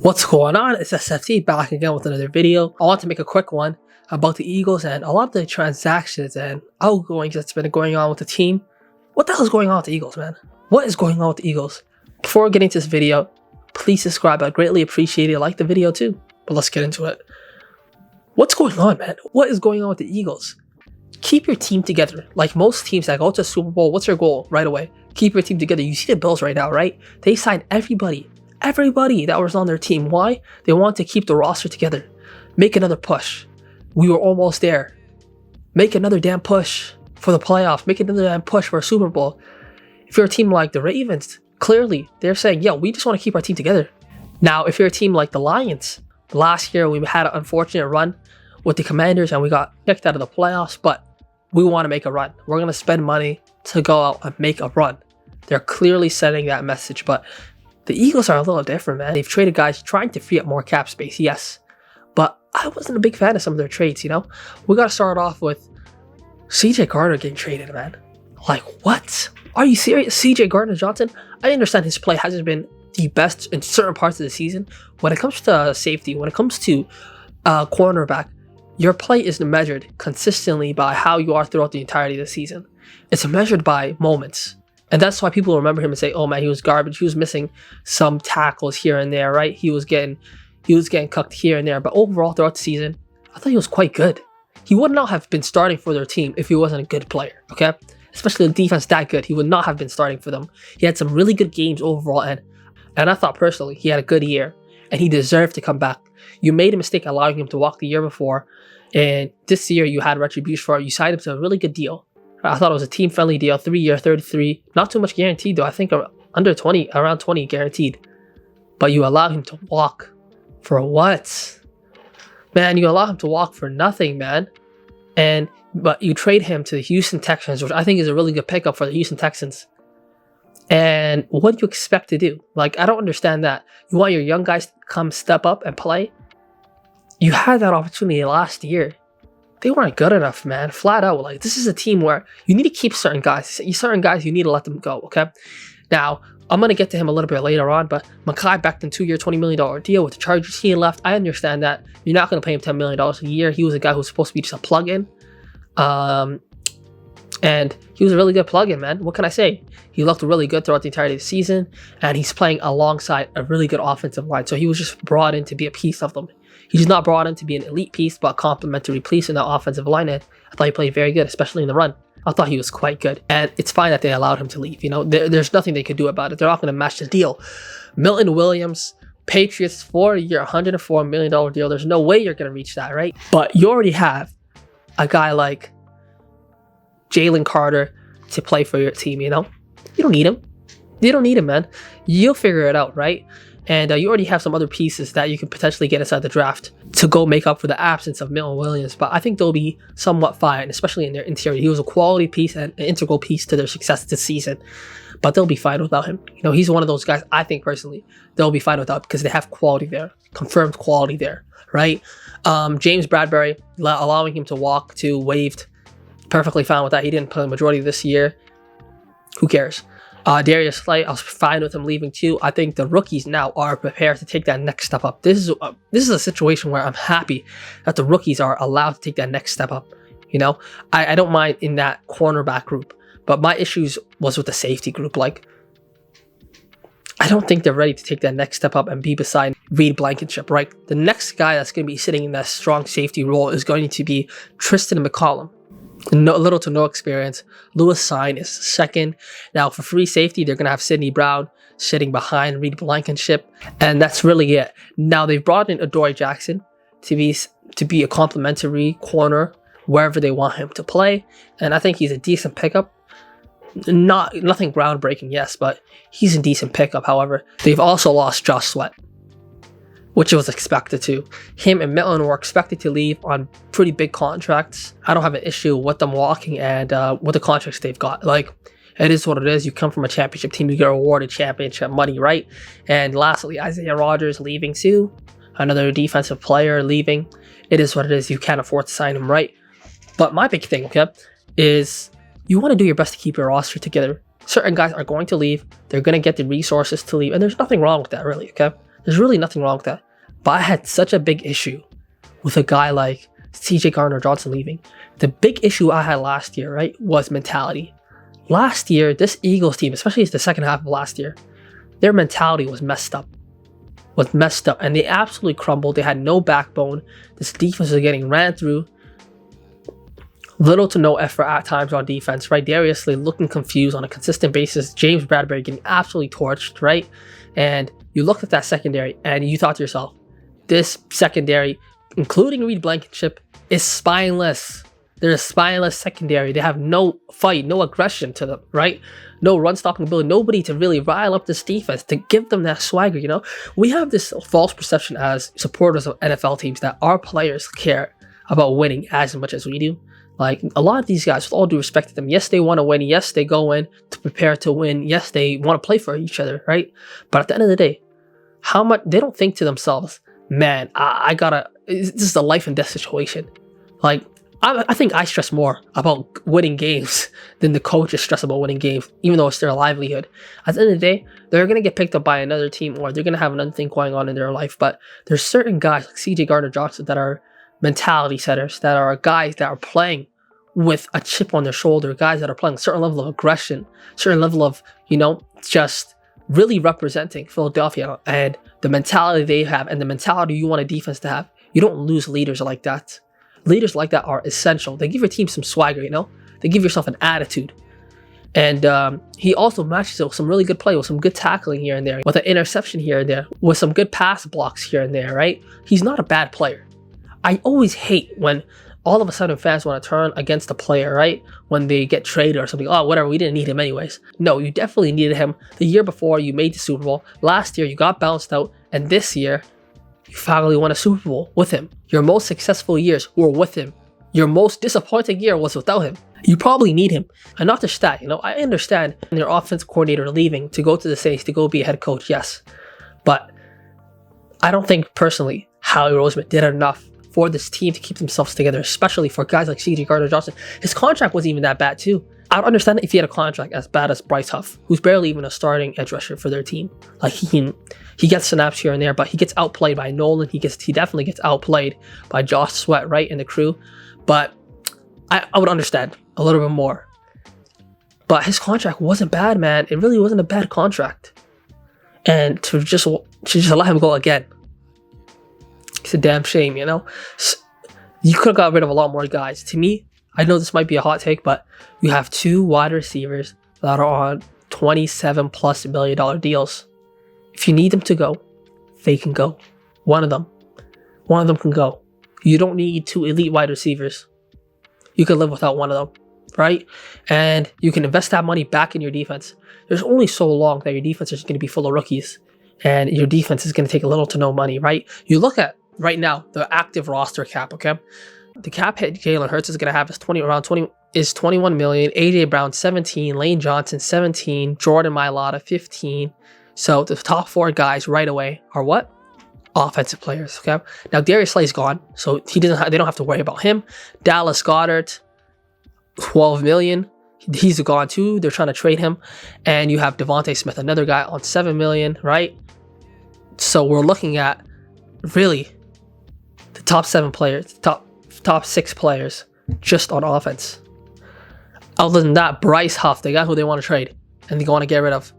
What's going on? It's SFT back again with another video. I want to make a quick one about the Eagles and a lot of the transactions and outgoings that's been going on with the team. What the hell is going on with the Eagles, man? What is going on with the Eagles? Before getting to this video, please subscribe. I'd greatly appreciate it. Like the video too. But let's get into it. What's going on, man? What is going on with the Eagles? Keep your team together. Like most teams that go to Super Bowl, what's your goal right away? Keep your team together. You see the Bills right now, right? They signed everybody that was on their team. Why? They want to keep the roster together. Make another push. We were almost there. Make another damn push for the playoffs. Make another damn push for a Super Bowl. If you're a team like the Ravens, clearly they're saying, yo, we just want to keep our team together. Now, if you're a team like the Lions, last year we had an unfortunate run with the Commanders and we got kicked out of the playoffs, but we want to make a run. We're going to spend money to go out and make a run. They're clearly sending that message, but the Eagles are a little different, man. They've traded guys trying to free up more cap space, yes. But I wasn't a big fan of some of their trades, you know? We got to start off with CJ Gardner getting traded, man. Like, what? Are you serious? CJ Gardner-Johnson? I understand his play hasn't been the best in certain parts of the season. When it comes to safety, when it comes to cornerback, your play isn't measured consistently by how you are throughout the entirety of the season. It's measured by moments. And that's why people remember him and say, oh man, he was garbage. He was missing some tackles here and there, right? He was getting cucked here and there. But overall, throughout the season, I thought he was quite good. He would not have been starting for their team if he wasn't a good player, okay? Especially the defense that good. He would not have been starting for them. He had some really good games overall. And I thought personally, he had a good year. And he deserved to come back. You made a mistake allowing him to walk the year before. And this year, you had retribution for it. You signed him to a really good deal. I thought it was a team-friendly deal, 3-year, 33. Not too much guaranteed, though. I think under 20, around 20 guaranteed. But you allow him to walk for what? Man, you allow him to walk for nothing, man. But you trade him to the Houston Texans, which I think is a really good pickup for the Houston Texans. And what do you expect to do? Like, I don't understand that. You want your young guys to come step up and play? You had that opportunity last year. They weren't good enough, man. Flat out. Like, this is a team where you need to keep certain guys. Certain guys, you need to let them go, okay? Now, I'm going to get to him a little bit later on, but Mekhi Becton, 2-year, $20 million deal with the Chargers. He left. I understand that. You're not going to pay him $10 million a year. He was a guy who was supposed to be just a plug-in. And he was a really good plug-in, man. What can I say? He looked really good throughout the entirety of the season, and he's playing alongside a really good offensive line. So he was just brought in to be a piece of them. He's not brought in to be an elite piece, but a complementary piece in that offensive line. And I thought he played very good, especially in the run. I thought he was quite good. And it's fine that they allowed him to leave. You know, there's nothing they could do about it. They're not going to match the deal. Milton Williams, Patriots, 4-year, $104 million deal. There's no way you're going to reach that, right? But you already have a guy like Jalen Carter to play for your team, you know? You don't need him. You don't need him, man. You'll figure it out, right? And you already have some other pieces that you can potentially get inside the draft to go make up for the absence of Milton Williams. But I think they'll be somewhat fine, especially in their interior. He was a quality piece and an integral piece to their success this season. But they'll be fine without him. You know, he's one of those guys, I think personally, they'll be fine without because they have quality there. Confirmed quality there, right? James Bradbury, allowing him to walk to waived. Perfectly fine with that. He didn't play the majority of this year. Who cares? Darius Slay, I was fine with him leaving too. I think the rookies now are prepared to take that next step up. This is a situation where I'm happy that the rookies are allowed to take that next step up. You know, I don't mind in that cornerback group, but my issues was with the safety group. Like, I don't think they're ready to take that next step up and be beside Reed Blankenship, right? The next guy that's going to be sitting in that strong safety role is going to be Tristan McCollum. Little to no experience. Lewis Cine is second. Now, for free safety, they're going to have Sidney Brown sitting behind Reed Blankenship, and that's really it. Now, they've brought in Adoree Jackson to be a complimentary corner wherever they want him to play, and I think he's a decent pickup. Nothing groundbreaking, yes, but he's a decent pickup. However, they've also lost Josh Sweat, which was expected to. Him and Milton were expected to leave on pretty big contracts. I don't have an issue with them walking and with the contracts they've got. Like, it is what it is. You come from a championship team, you get awarded championship money, right? And lastly, Isaiah Rodgers leaving too. Another defensive player leaving. It is what it is. You can't afford to sign him, right? But my big thing, okay, is you want to do your best to keep your roster together. Certain guys are going to leave. They're going to get the resources to leave. And there's nothing wrong with that, really, okay? There's really nothing wrong with that. But I had such a big issue with a guy like CJ Gardner-Johnson leaving. The big issue I had last year, right, was mentality. Last year, this Eagles team, especially the second half of last year, their mentality was messed up. And they absolutely crumbled. They had no backbone. This defense was getting ran through. Little to no effort at times on defense, right? Darius Slay looking confused on a consistent basis. James Bradbury getting absolutely torched, right? And you looked at that secondary and you thought to yourself, this secondary, including Reed Blankenship, is spineless. They're a spineless secondary. They have no fight, no aggression to them, right? No run-stopping ability. Nobody to really rile up this defense, to give them that swagger, you know? We have this false perception as supporters of NFL teams that our players care about winning as much as we do. Like, a lot of these guys, with all due respect to them, yes, they want to win. Yes, they go in to prepare to win. Yes, they want to play for each other, right? But at the end of the day, how much they don't think to themselves, man, this is a life and death situation. Like, I think I stress more about winning games than the coaches stress about winning games, even though it's their livelihood. At the end of the day, they're going to get picked up by another team or they're going to have another thing going on in their life. But there's certain guys like CJ Gardner-Johnson that are mentality setters, that are guys that are playing with a chip on their shoulder, guys that are playing a certain level of aggression, certain level of, just really representing Philadelphia and the mentality they have and the mentality you want a defense to have. You don't lose leaders like that. Leaders like that are essential. They give your team some swagger, They give yourself an attitude. And he also matches it with some really good play, with some good tackling here and there, with an interception here and there, with some good pass blocks here and there, right? He's not a bad player. I always hate when all of a sudden fans want to turn against a player, right? When they get traded or something. Oh, whatever, we didn't need him anyways. No, you definitely needed him. The year before, you made the Super Bowl. Last year, you got bounced out. And this year, you finally won a Super Bowl with him. Your most successful years were with him. Your most disappointing year was without him. You probably need him. And not just that, I understand your offensive coordinator leaving to go to the Saints to go be a head coach, yes. But I don't think personally Howie Roseman did enough for this team to keep themselves together, especially for guys like CJ Gardner-Johnson. His contract wasn't even that bad too. I would understand if he had a contract as bad as Bryce Huff, who's barely even a starting edge rusher for their team. Like he gets snaps here and there, but he gets outplayed by Nolan. He definitely gets outplayed by Josh Sweat, right, in the crew. But I would understand a little bit more. But his contract wasn't bad, man. It really wasn't a bad contract. And to just let him go again, it's a damn shame, So you could have got rid of a lot more guys. To me, I know this might be a hot take, but you have two wide receivers that are on $27+ million deals. If you need them to go, they can go. One of them can go. You don't need two elite wide receivers. You can live without one of them, right? And you can invest that money back in your defense. There's only so long that your defense is going to be full of rookies and your defense is going to take little to no money, right? You look at right now the active roster cap, okay? The cap hit Jalen Hurts is going to have is 21 million. AJ Brown 17, Lane Johnson 17, Jordan Mailata 15. So the top four guys right away are what? Offensive players, okay? Now Darius Slay's gone, so they don't have to worry about him. Dallas Goedert, 12 million. He's gone too. They're trying to trade him. And you have Devontae Smith, another guy on 7 million, right? So we're looking at really the top 7 players, top 6 players just on offense. Other than that, Bryce Huff, the guy who they want to trade and they want to get rid of,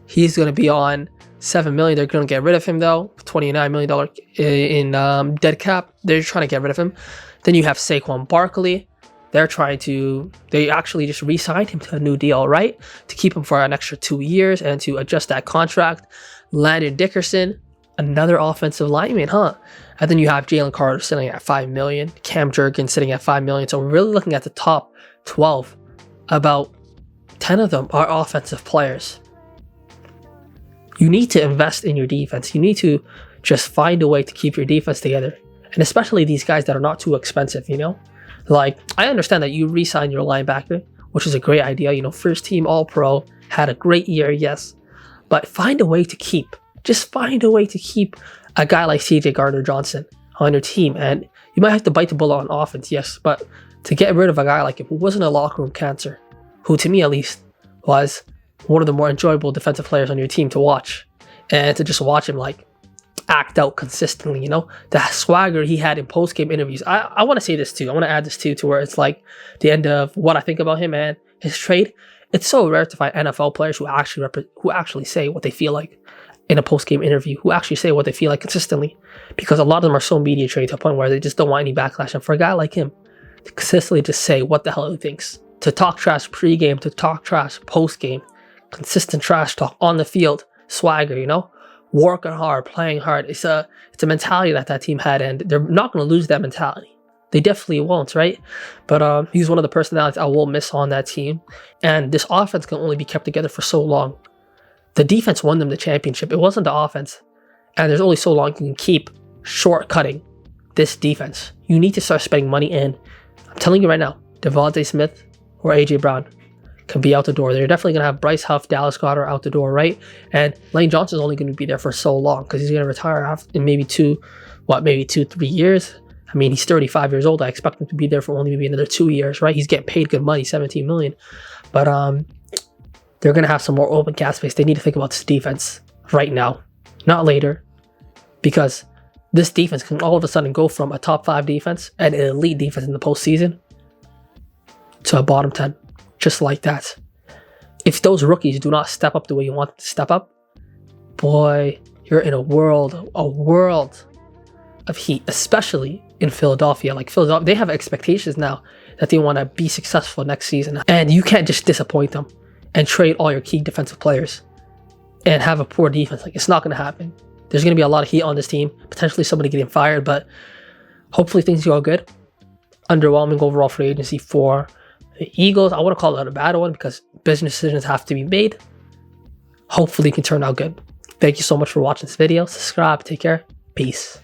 he's going to be on 7 million. They're going to get rid of him though. $29 million in dead cap. They're trying to get rid of him. Then you have Saquon Barkley. They actually just re-signed him to a new deal, right? To keep him for an extra 2 years and to adjust that contract. Landon Dickerson, another offensive lineman, huh? And then you have Jalen Carter sitting at 5 million. Cam Jurgens sitting at 5 million. So we're really looking at the top 12. About 10 of them are offensive players. You need to invest in your defense. You need to just find a way to keep your defense together. And especially these guys that are not too expensive, Like, I understand that you re-signed your linebacker, which is a great idea. First team All-Pro, had a great year, yes. But find a way to keep. Just find a way to keep a guy like CJ Gardner-Johnson on your team. And you might have to bite the bullet on offense, yes. But to get rid of a guy like him who wasn't a locker room cancer, who to me at least was one of the more enjoyable defensive players on your team to watch. And to just watch him act out consistently, you know? The swagger he had in post-game interviews. I want to say this too. I want to add this too, to where it's like the end of what I think about him and his trade. It's so rare to find NFL players who actually say what they feel like in a post-game interview, who actually say what they feel like consistently, because a lot of them are so media trained to a point where they just don't want any backlash. And for a guy like him to consistently just say what the hell he thinks, to talk trash pre-game, to talk trash post-game, consistent trash talk on the field, swagger, you know, working hard, playing hard. It's a mentality that team had, and they're not going to lose that mentality. They definitely won't, right? But he's one of the personalities I will miss on that team. And this offense can only be kept together for so long. The defense won them the championship. It wasn't the offense. And there's only so long you can keep shortcutting this defense. You need to start spending money in. I'm telling you right now, Devontae Smith or A.J. Brown can be out the door. They're definitely going to have Bryce Huff, Dallas Goedert out the door, right? And Lane Johnson's only going to be there for so long because he's going to retire in maybe 3 years. I mean, he's 35 years old. I expect him to be there for only maybe another 2 years, right? He's getting paid good money, $17 million. But they're going to have some more open cap space. They need to think about this defense right now, not later, because this defense can all of a sudden go from a top 5 defense and an elite defense in the postseason to a bottom 10, just like that. If those rookies do not step up the way you want them to step up, boy, you're in a world of heat, especially in Philadelphia. Like Philadelphia, they have expectations now that they want to be successful next season, and you can't just disappoint them and trade all your key defensive players and have a poor defense. Like, it's not going to happen. There's going to be a lot of heat on this team, potentially somebody getting fired, but hopefully things go good. Underwhelming overall free agency for the Eagles. I wouldn't call it a bad one because business decisions have to be made. Hopefully it can turn out good. Thank you so much for watching this video. Subscribe. Take care. Peace.